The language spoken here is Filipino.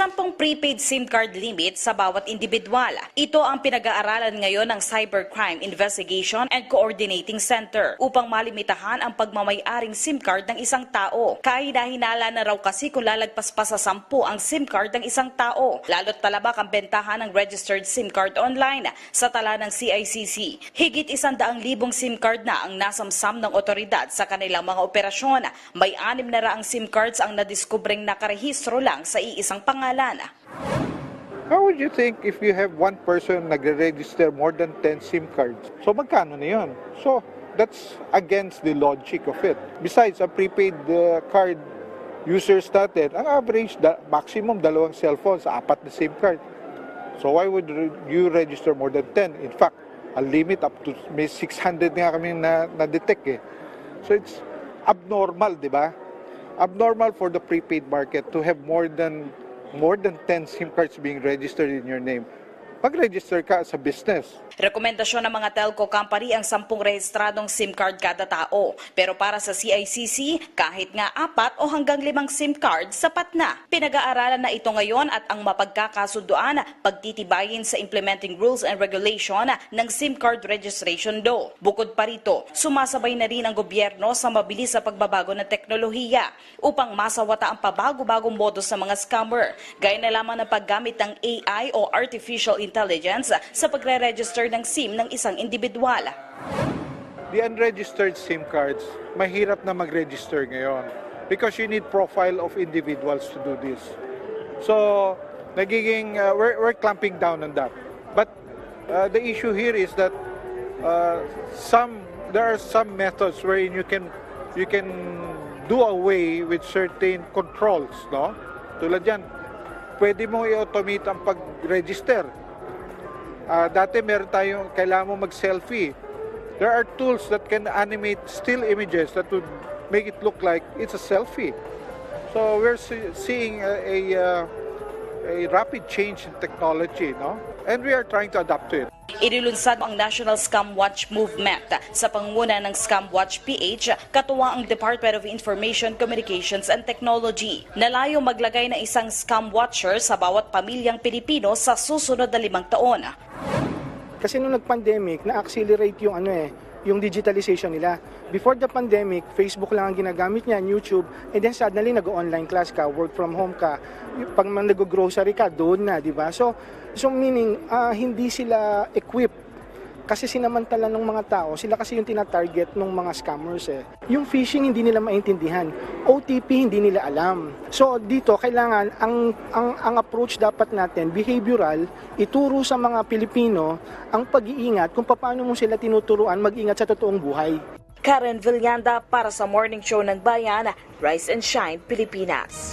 10 prepaid SIM card limit sa bawat individual. Ito ang pinag-aaralan ngayon ng Cybercrime Investigation and Coordinating Center upang malimitahan ang pagmamay-aring SIM card ng isang tao. Kahina-hinala na raw kasi kung lalagpas pa sa 10 ang SIM card ng isang tao, lalo't talabak ang bentahan ng registered SIM card online sa tala ng CICC. Higit 100,000 SIM card na ang nasamsam ng otoridad sa kanilang mga operasyon. May 6 na raang SIM cards ang nadiskubreng nakarehistro lang sa iisang pangalan. How would you think if you have one person nagre-register more than 10 SIM cards? So magkano na yun? So that's against the logic of it. Besides, ang prepaid card users natin, ang average maximum 2 cellphone sa 4 na SIM card. So why would you register more than 10? In fact, a limit up to may 600 nga kami na-detect eh. So it's abnormal, di ba? Abnormal for the prepaid market to have more than 10 SIM cards being registered in your name. Mag-register ka sa business. Rekomendasyon ng mga telco company ang 10 rehistradong SIM card kada tao. Pero para sa CICC, kahit nga 4 o hanggang 5 SIM card, sapat na. Pinag-aaralan na ito ngayon at ang mapagkakasunduan pagtitibayin sa implementing rules and regulation ng SIM card registration law. Bukod pa rito, sumasabay na rin ang gobyerno sa mabilis sa pagbabago ng teknolohiya upang masawata ang pabago-bagong modus ng mga scammer, gaya na lamang ng paggamit ng AI o artificial intelligence sa pagre-register ng SIM ng isang individual. The unregistered SIM cards, mahirap na mag-register ngayon because you need profile of individuals to do this. So, we're clamping down on that. But the issue here is that there are some methods wherein you can do away with certain controls, no? Tulad yan, pwede mo i-automate ang pag-register. Dati meron tayong, kailangan mo mag-selfie. There are tools that can animate still images that would make it look like it's a selfie. So we're seeing a rapid change in technology, no? And we are trying to adapt to it. Inilunsad ang National Scam Watch Movement sa pangunguna ng Scam Watch PH, katuwang ang Department of Information, Communications and Technology. Nalayo maglagay ng isang scam watcher sa bawat pamilyang Pilipino sa susunod na 5 taon. Kasi nung nag-pandemic, na-accelerate yung digitalization nila. Before the pandemic, Facebook lang ang ginagamit niya, YouTube, and then suddenly nag-online class ka, work from home ka. Pag nag-grocery ka, doon na, di ba? So meaning, hindi sila equipped. Kasi sinamantala ng mga tao, sila kasi yung tina-target ng mga scammers eh. Yung phishing hindi nila maintindihan, OTP hindi nila alam. So dito kailangan ang approach dapat natin behavioral, ituro sa mga Pilipino ang pag-iingat kung paano mo sila tinuturuan mag-ingat sa totoong buhay. Karen Villanda para sa Morning Show ng Bayan, Rise and Shine, Pilipinas.